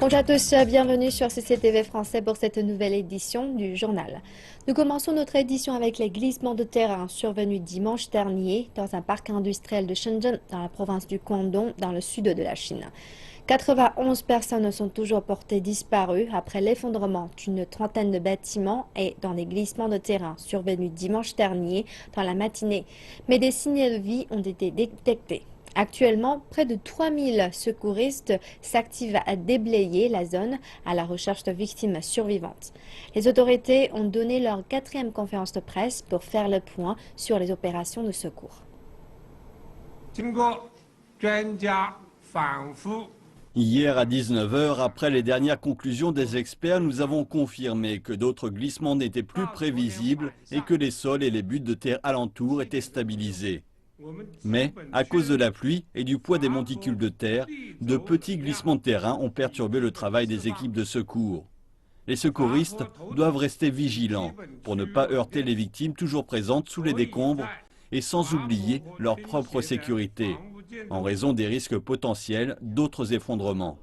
Bonjour à tous, bienvenue sur CCTV Français pour cette nouvelle édition du journal. Nous commençons notre édition avec les glissements de terrain survenus dimanche dernier dans un parc industriel de Shenzhen, dans la province du Guangdong, dans le sud de la Chine. 91 personnes sont toujours portées disparues après l'effondrement d'une trentaine de bâtiments et dans des glissements de terrain survenus dimanche dernier dans la matinée. Mais des signes de vie ont été détectés. Actuellement, près de 3000 secouristes s'activent à déblayer la zone à la recherche de victimes survivantes. Les autorités ont donné leur 4e conférence de presse pour faire le point sur les opérations de secours. Hier à 19 h, après les dernières conclusions des experts, nous avons confirmé que d'autres glissements n'étaient plus prévisibles et que les sols et les buttes de terre alentour étaient stabilisés. Mais, à cause de la pluie et du poids des monticules de terre, de petits glissements de terrain ont perturbé le travail des équipes de secours. Les secouristes doivent rester vigilants pour ne pas heurter les victimes toujours présentes sous les décombres et sans oublier leur propre sécurité, en raison des risques potentiels d'autres effondrements.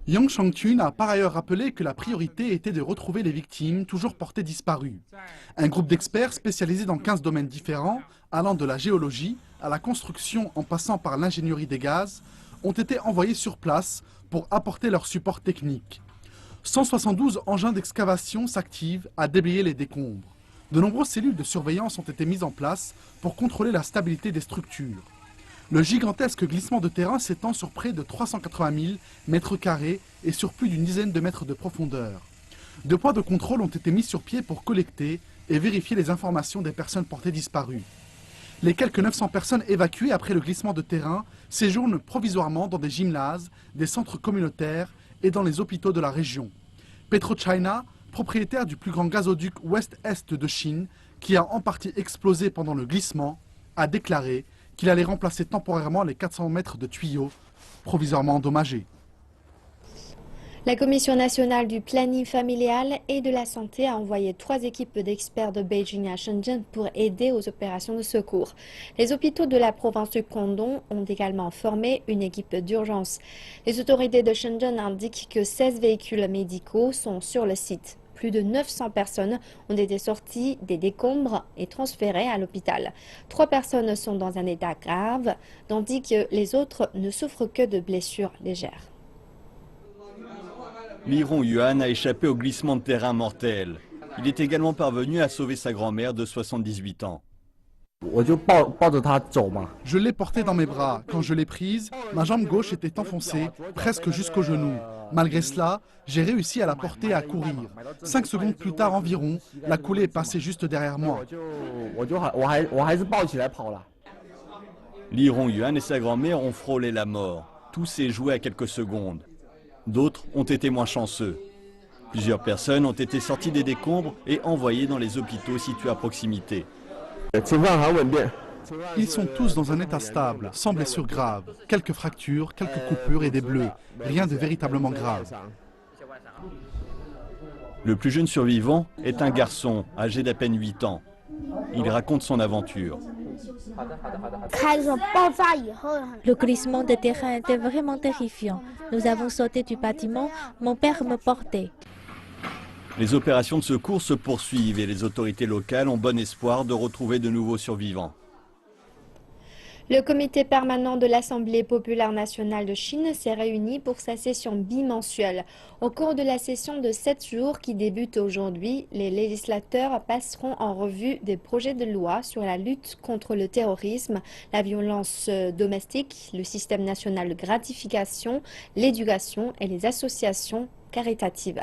Yang Shangchun a par ailleurs rappelé que la priorité était de retrouver les victimes toujours portées disparues. Un groupe d'experts spécialisés dans 15 domaines différents, allant de la géologie à la construction en passant par l'ingénierie des gaz, ont été envoyés sur place pour apporter leur support technique. 172 engins d'excavation s'activent à déblayer les décombres. De nombreuses cellules de surveillance ont été mises en place pour contrôler la stabilité des structures. Le gigantesque glissement de terrain s'étend sur près de 380 000 mètres carrés et sur plus d'une dizaine de mètres de profondeur. 2 points de contrôle ont été mis sur pied pour collecter et vérifier les informations des personnes portées disparues. Les quelques 900 personnes évacuées après le glissement de terrain séjournent provisoirement dans des gymnases, des centres communautaires et dans les hôpitaux de la région. PetroChina, propriétaire du plus grand gazoduc ouest-est de Chine, qui a en partie explosé pendant le glissement, a déclaré qu'il allait remplacer temporairement les 400 mètres de tuyaux provisoirement endommagés. La Commission nationale du planning familial et de la santé a envoyé 3 équipes d'experts de Beijing à Shenzhen pour aider aux opérations de secours. Les hôpitaux de la province du Guangdong ont également formé une équipe d'urgence. Les autorités de Shenzhen indiquent que 16 véhicules médicaux sont sur le site. Plus de 900 personnes ont été sorties des décombres et transférées à l'hôpital. 3 personnes sont dans un état grave, tandis que les autres ne souffrent que de blessures légères. Li Rongyuan a échappé au glissement de terrain mortel. Il est également parvenu à sauver sa grand-mère de 78 ans. Je l'ai portée dans mes bras. Quand je l'ai prise, ma jambe gauche était enfoncée presque jusqu'au genou. Malgré cela, j'ai réussi à la porter et à courir. 5 secondes plus tard environ, la coulée est passée juste derrière moi. Li Rongyuan et sa grand-mère ont frôlé la mort. Tout s'est joué à quelques secondes. D'autres ont été moins chanceux. Plusieurs personnes ont été sorties des décombres et envoyées dans les hôpitaux situés à proximité. Ils sont tous dans un état stable, sans blessures graves. Quelques fractures, quelques coupures et des bleus. Rien de véritablement grave. Le plus jeune survivant est un garçon âgé d'à peine 8 ans. Il raconte son aventure. Le glissement de terrain était vraiment terrifiant. Nous avons sauté du bâtiment, mon père me portait. Les opérations de secours se poursuivent et les autorités locales ont bon espoir de retrouver de nouveaux survivants. Le comité permanent de l'Assemblée populaire nationale de Chine s'est réuni pour sa session bimensuelle. Au cours de la session de 7 jours qui débute aujourd'hui, les législateurs passeront en revue des projets de loi sur la lutte contre le terrorisme, la violence domestique, le système national de gratification, l'éducation et les associations caritatives.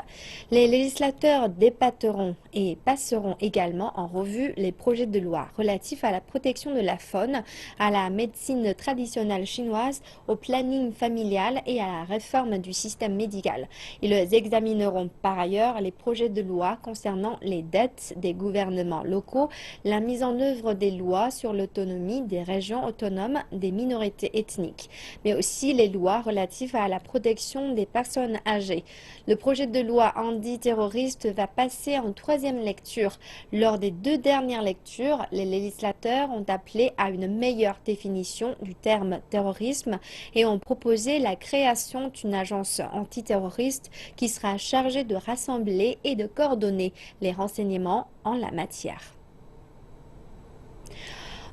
Les législateurs débattront et passeront également en revue les projets de loi relatifs à la protection de la faune, à la médecine traditionnelle chinoise, au planning familial et à la réforme du système médical. Ils examineront par ailleurs les projets de loi concernant les dettes des gouvernements locaux, la mise en œuvre des lois sur l'autonomie des régions autonomes des minorités ethniques, mais aussi les lois relatives à la protection des personnes âgées. Le projet de loi antiterroriste va passer en troisième lecture. Lors des deux dernières lectures, les législateurs ont appelé à une meilleure définition du terme terrorisme et ont proposé la création d'une agence antiterroriste qui sera chargée de rassembler et de coordonner les renseignements en la matière.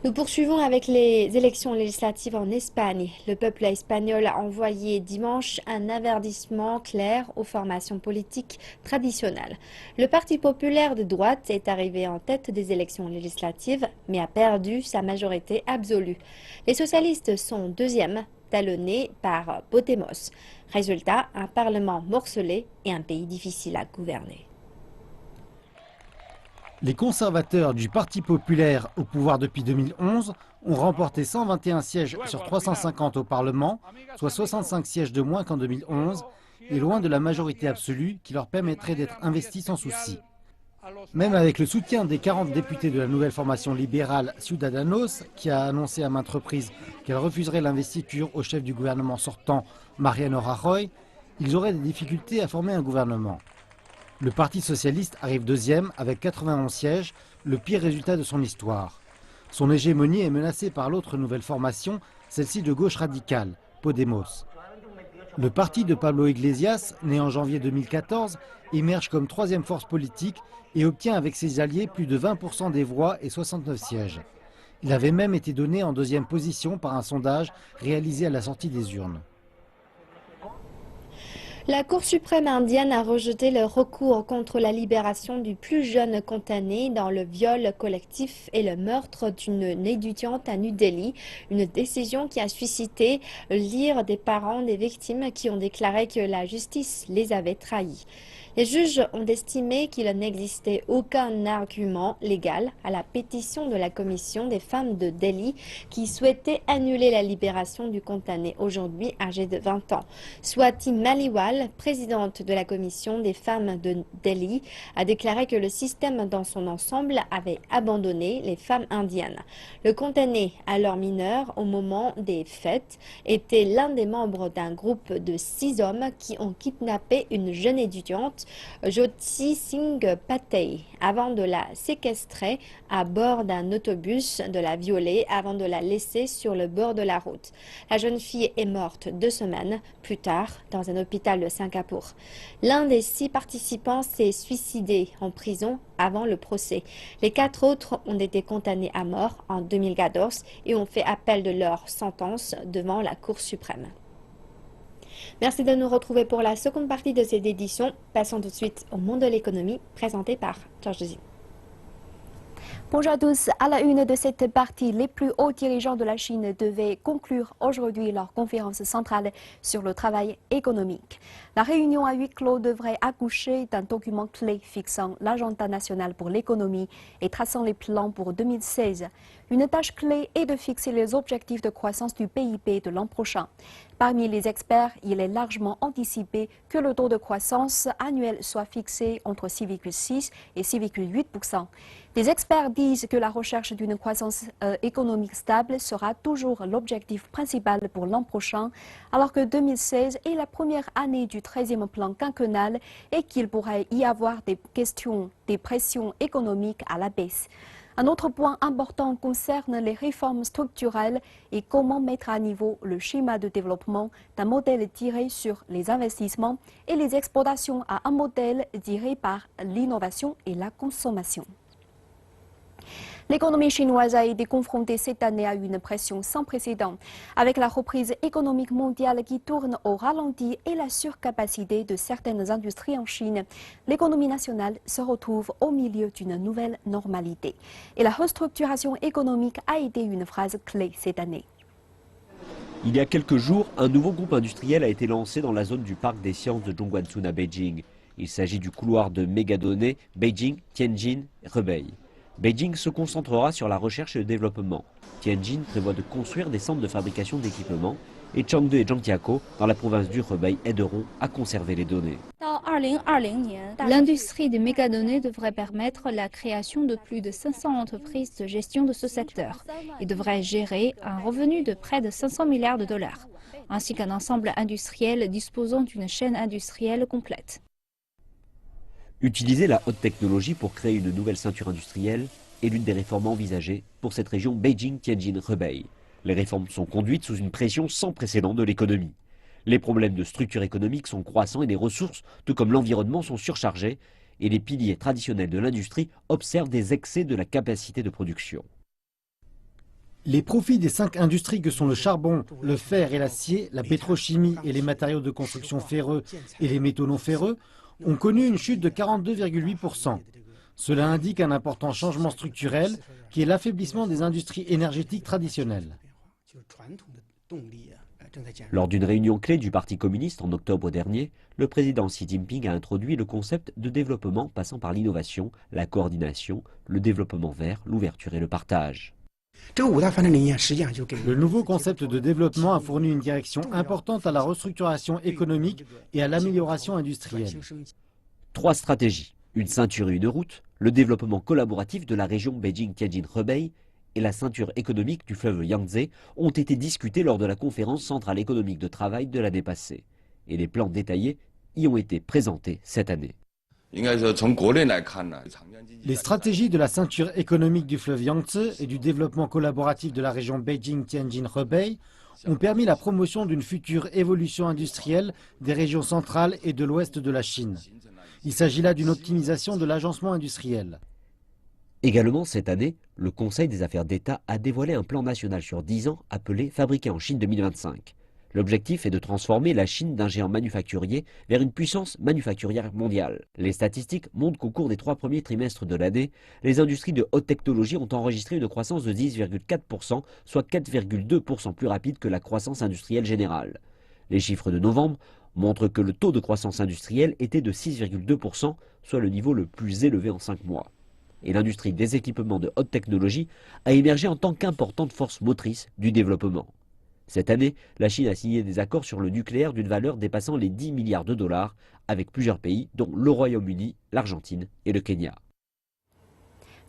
Nous poursuivons avec les élections législatives en Espagne. Le peuple espagnol a envoyé dimanche un avertissement clair aux formations politiques traditionnelles. Le Parti populaire de droite est arrivé en tête des élections législatives, mais a perdu sa majorité absolue. Les socialistes sont deuxièmes, talonnés par Podemos. Résultat, un parlement morcelé et un pays difficile à gouverner. Les conservateurs du Parti populaire au pouvoir depuis 2011 ont remporté 121 sièges sur 350 au Parlement, soit 65 sièges de moins qu'en 2011, et loin de la majorité absolue qui leur permettrait d'être investis sans souci. Même avec le soutien des 40 députés de la nouvelle formation libérale Ciudadanos, qui a annoncé à maintes reprises qu'elle refuserait l'investiture au chef du gouvernement sortant, Mariano Rajoy, ils auraient des difficultés à former un gouvernement. Le Parti socialiste arrive deuxième avec 91 sièges, le pire résultat de son histoire. Son hégémonie est menacée par l'autre nouvelle formation, celle-ci de gauche radicale, Podemos. Le parti de Pablo Iglesias, né en janvier 2014, émerge comme troisième force politique et obtient avec ses alliés plus de 20% des voix et 69 sièges. Il avait même été donné en deuxième position par un sondage réalisé à la sortie des urnes. La Cour suprême indienne a rejeté le recours contre la libération du plus jeune condamné dans le viol collectif et le meurtre d'une étudiante à New Delhi, une décision qui a suscité l'ire des parents des victimes qui ont déclaré que la justice les avait trahis. Les juges ont estimé qu'il n'existait aucun argument légal à la pétition de la commission des femmes de Delhi qui souhaitait annuler la libération du condamné aujourd'hui âgé de 20 ans. Swati Maliwal, présidente de la commission des femmes de Delhi, a déclaré que le système dans son ensemble avait abandonné les femmes indiennes. Le condamné, alors mineur au moment des faits, était l'un des membres d'un groupe de 6 hommes qui ont kidnappé une jeune étudiante, Jyoti Singh Patey, avant de la séquestrer à bord d'un autobus, de la violer avant de la laisser sur le bord de la route. La jeune fille est morte 2 semaines plus tard dans un hôpital de Singapour. L'un des 6 participants s'est suicidé en prison avant le procès. Les 4 autres ont été condamnés à mort en 2014 et ont fait appel de leur sentence devant la Cour suprême. Merci de nous retrouver pour la seconde partie de cette édition. Passons tout de suite au monde de l'économie, présenté par Georges Zi. Bonjour à tous. À la une de cette partie, les plus hauts dirigeants de la Chine devaient conclure aujourd'hui leur conférence centrale sur le travail économique. La réunion à huis clos devrait accoucher d'un document clé fixant l'agenda national pour l'économie et traçant les plans pour 2016. Une tâche clé est de fixer les objectifs de croissance du PIB de l'an prochain. Parmi les experts, il est largement anticipé que le taux de croissance annuel soit fixé entre 6,6 et 6,8%. Les experts disent que la recherche d'une croissance économique stable sera toujours l'objectif principal pour l'an prochain, alors que 2016 est la première année du 13e plan quinquennal et qu'il pourrait y avoir des pressions économiques à la baisse. Un autre point important concerne les réformes structurelles et comment mettre à niveau le schéma de développement d'un modèle tiré sur les investissements et les exportations à un modèle tiré par l'innovation et la consommation. L'économie chinoise a été confrontée cette année à une pression sans précédent, avec la reprise économique mondiale qui tourne au ralenti et la surcapacité de certaines industries en Chine. L'économie nationale se retrouve au milieu d'une nouvelle normalité. Et la restructuration économique a été une phrase clé cette année. Il y a quelques jours, un nouveau groupe industriel a été lancé dans la zone du parc des sciences de Zhongguancun à Beijing. Il s'agit du couloir de mégadonnées Beijing-Tianjin-Hebei. Beijing se concentrera sur la recherche et le développement. Tianjin prévoit de construire des centres de fabrication d'équipements et Chengde et Zhangjiakou, dans la province du Hebei, aideront à conserver les données. L'industrie des mégadonnées devrait permettre la création de plus de 500 entreprises de gestion de ce secteur et devrait gérer un revenu de près de 500 milliards de dollars, ainsi qu'un ensemble industriel disposant d'une chaîne industrielle complète. Utiliser la haute technologie pour créer une nouvelle ceinture industrielle est l'une des réformes envisagées pour cette région Beijing-Tianjin-Hebei. Les réformes sont conduites sous une pression sans précédent de l'économie. Les problèmes de structure économique sont croissants et les ressources, tout comme l'environnement, sont surchargés et les piliers traditionnels de l'industrie observent des excès de la capacité de production. Les profits des 5 industries que sont le charbon, le fer et l'acier, la pétrochimie et les matériaux de construction ferreux et les métaux non ferreux ont connu une chute de 42,8%. Cela indique un important changement structurel qui est l'affaiblissement des industries énergétiques traditionnelles. Lors d'une réunion clé du Parti communiste en octobre dernier, le président Xi Jinping a introduit le concept de développement passant par l'innovation, la coordination, le développement vert, l'ouverture et le partage. Le nouveau concept de développement a fourni une direction importante à la restructuration économique et à l'amélioration industrielle. 3 stratégies, une ceinture et une route, le développement collaboratif de la région Beijing-Tianjin-Hebei et la ceinture économique du fleuve Yangtze ont été discutés lors de la conférence centrale économique de travail de l'année passée. Et les plans détaillés y ont été présentés cette année. Les stratégies de la ceinture économique du fleuve Yangtze et du développement collaboratif de la région Beijing-Tianjin-Hebei ont permis la promotion d'une future évolution industrielle des régions centrales et de l'ouest de la Chine. Il s'agit là d'une optimisation de l'agencement industriel. Également cette année, le Conseil des affaires d'État a dévoilé un plan national sur 10 ans appelé « Fabriquer en Chine 2025 ». L'objectif est de transformer la Chine d'un géant manufacturier vers une puissance manufacturière mondiale. Les statistiques montrent qu'au cours des 3 premiers trimestres de l'année, les industries de haute technologie ont enregistré une croissance de 10,4%, soit 4,2% plus rapide que la croissance industrielle générale. Les chiffres de novembre montrent que le taux de croissance industrielle était de 6,2%, soit le niveau le plus élevé en 5 mois. Et l'industrie des équipements de haute technologie a émergé en tant qu'importante force motrice du développement. Cette année, la Chine a signé des accords sur le nucléaire d'une valeur dépassant les 10 milliards de dollars avec plusieurs pays, dont le Royaume-Uni, l'Argentine et le Kenya.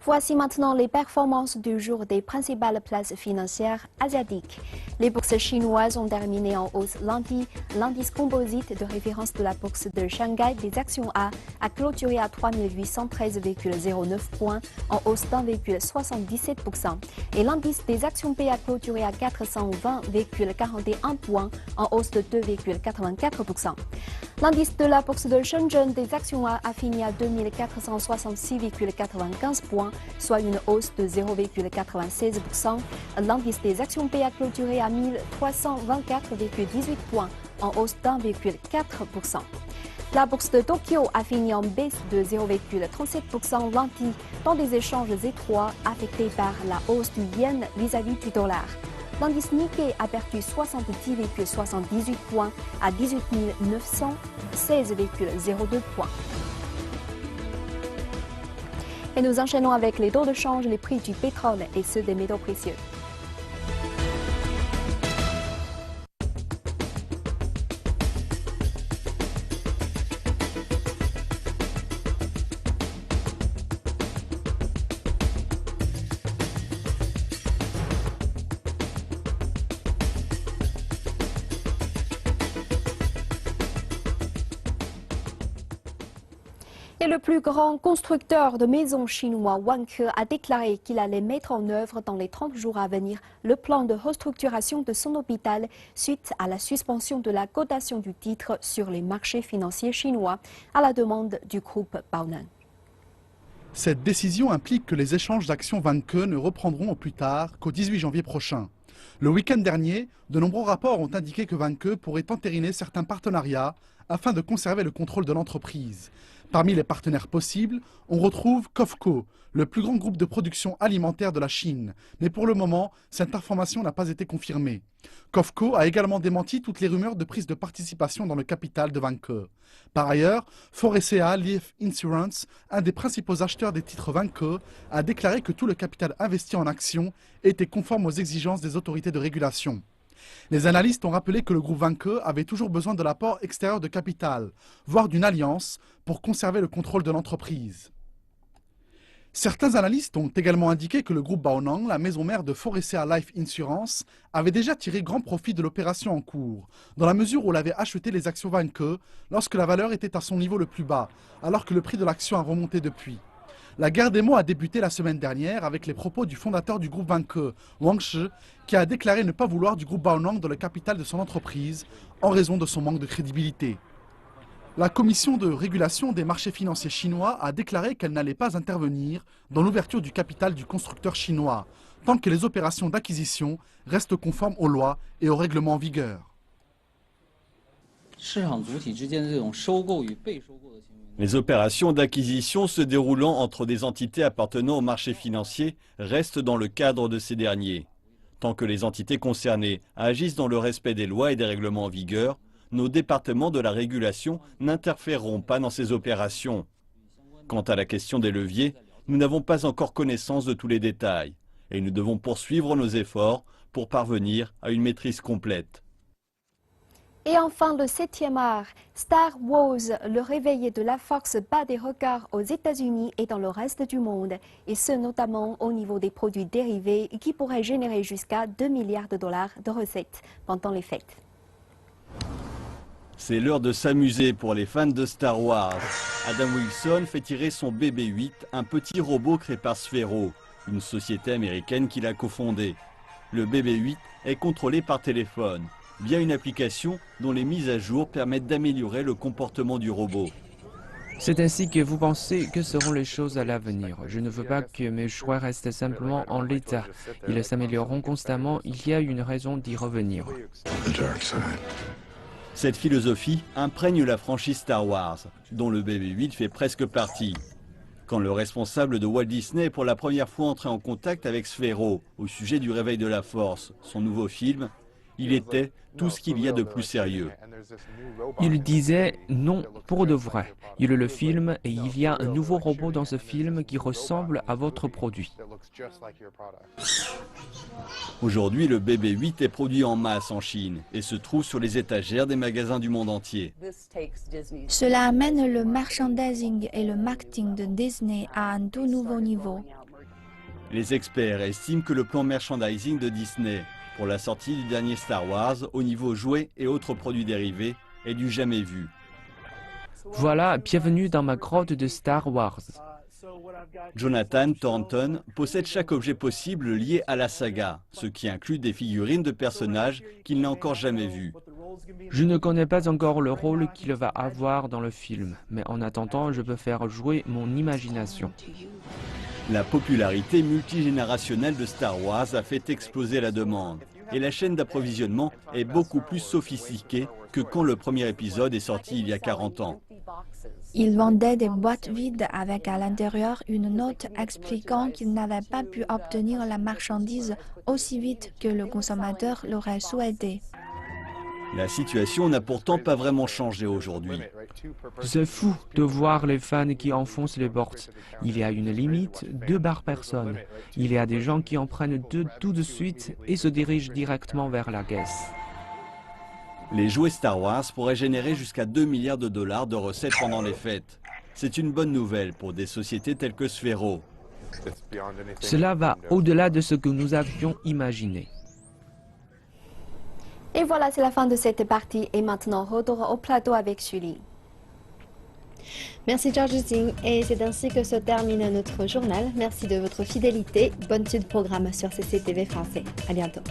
Voici maintenant les performances du jour des principales places financières asiatiques. Les bourses chinoises ont terminé en hausse lundi. L'indice composite de référence de la bourse de Shanghai des actions A clôturé à 3813,09 points, en hausse d'1,77%. Et l'indice des actions P a clôturé à 420,41 points, en hausse de 2,84%. L'indice de la bourse de Shenzhen des actions A fini à 2466,95 points, soit une hausse de 0,96%. L'indice des actions P a clôturé à 1324,18 points, en hausse d'1,4%. La bourse de Tokyo a fini en baisse de 0,37% lundi, dans des échanges étroits affectés par la hausse du yen vis-à-vis du dollar. L'indice Nikkei a perdu 70,78 points à 18 916,02 points. Et nous enchaînons avec les taux de change, les prix du pétrole et ceux des métaux précieux. Et le plus grand constructeur de maisons chinois, Wanke, a déclaré qu'il allait mettre en œuvre dans les 30 jours à venir le plan de restructuration de son hôpital suite à la suspension de la cotation du titre sur les marchés financiers chinois à la demande du groupe Baonan. Cette décision implique que les échanges d'actions Wanke ne reprendront au plus tard qu'au 18 janvier prochain. Le week-end dernier, de nombreux rapports ont indiqué que Wanke pourrait entériner certains partenariats afin de conserver le contrôle de l'entreprise. Parmi les partenaires possibles, on retrouve COFCO, le plus grand groupe de production alimentaire de la Chine. Mais pour le moment, cette information n'a pas été confirmée. COFCO a également démenti toutes les rumeurs de prise de participation dans le capital de Wanke. Par ailleurs, Foresea Life Insurance, un des principaux acheteurs des titres Wanke, a déclaré que tout le capital investi en actions était conforme aux exigences des autorités de régulation. Les analystes ont rappelé que le groupe Wanke avait toujours besoin de l'apport extérieur de capital, voire d'une alliance, pour conserver le contrôle de l'entreprise. Certains analystes ont également indiqué que le groupe Baonang, la maison mère de Foresea Life Insurance, avait déjà tiré grand profit de l'opération en cours, dans la mesure où elle avait acheté les actions Vanke lorsque la valeur était à son niveau le plus bas, alors que le prix de l'action a remonté depuis. La guerre des mots a débuté la semaine dernière avec les propos du fondateur du groupe Vanke, Wang Shi, qui a déclaré ne pas vouloir du groupe Baonang dans le capital de son entreprise en raison de son manque de crédibilité. La commission de régulation des marchés financiers chinois a déclaré qu'elle n'allait pas intervenir dans l'ouverture du capital du constructeur chinois, tant que les opérations d'acquisition restent conformes aux lois et aux règlements en vigueur. Les opérations d'acquisition se déroulant entre des entités appartenant au marché financier restent dans le cadre de ces derniers. Tant que les entités concernées agissent dans le respect des lois et des règlements en vigueur, nos départements de la régulation n'interféreront pas dans ces opérations. Quant à la question des leviers, nous n'avons pas encore connaissance de tous les détails et nous devons poursuivre nos efforts pour parvenir à une maîtrise complète. Et enfin, le 7e art, Star Wars, le réveil de la force bat des records aux États-Unis et dans le reste du monde, et ce notamment au niveau des produits dérivés qui pourraient générer jusqu'à 2 milliards de dollars de recettes pendant les fêtes. C'est l'heure de s'amuser pour les fans de Star Wars. Adam Wilson fait tirer son BB-8, un petit robot créé par Sphero, une société américaine qu'il a cofondée. Le BB-8 est contrôlé par téléphone, via une application dont les mises à jour permettent d'améliorer le comportement du robot. C'est ainsi que vous pensez que seront les choses à l'avenir. Je ne veux pas que mes choix restent simplement en l'état. Ils s'amélioreront constamment, il y a une raison d'y revenir. Cette philosophie imprègne la franchise Star Wars, dont le BB-8 fait presque partie. Quand le responsable de Walt Disney est pour la première fois entré en contact avec Sphero au sujet du réveil de la Force, son nouveau film, il était tout ce qu'il y a de plus sérieux. Il disait non pour de vrai. Il est le film et il y a un nouveau robot dans ce film qui ressemble à votre produit. Aujourd'hui, le BB-8 est produit en masse en Chine et se trouve sur les étagères des magasins du monde entier. Cela amène le merchandising et le marketing de Disney à un tout nouveau niveau. Les experts estiment que le plan merchandising de Disney pour la sortie du dernier Star Wars au niveau jouets et autres produits dérivés est du jamais vu. Voilà, bienvenue dans ma grotte de Star Wars. Jonathan Thornton possède chaque objet possible lié à la saga, ce qui inclut des figurines de personnages qu'il n'a encore jamais vus. Je ne connais pas encore le rôle qu'il va avoir dans le film, mais en attendant, je peux faire jouer mon imagination. La popularité multigénérationnelle de Star Wars a fait exploser la demande, et la chaîne d'approvisionnement est beaucoup plus sophistiquée que quand le premier épisode est sorti il y a 40 ans. Ils vendaient des boîtes vides avec à l'intérieur une note expliquant qu'ils n'avaient pas pu obtenir la marchandise aussi vite que le consommateur l'aurait souhaité. La situation n'a pourtant pas vraiment changé aujourd'hui. C'est fou de voir les fans qui enfoncent les portes. Il y a une limite, 2 par personne. Il y a des gens qui en prennent 2 tout de suite et se dirigent directement vers la caisse. Les jouets Star Wars pourraient générer jusqu'à 2 milliards de dollars de recettes pendant les fêtes. C'est une bonne nouvelle pour des sociétés telles que Sphero. Cela va au-delà de ce que nous avions imaginé. Et voilà, c'est la fin de cette partie. Et maintenant, retour au plateau avec Julie. Merci Georges Zing. Et c'est ainsi que se termine notre journal. Merci de votre fidélité. Bonne suite de programme sur CCTV français. À bientôt.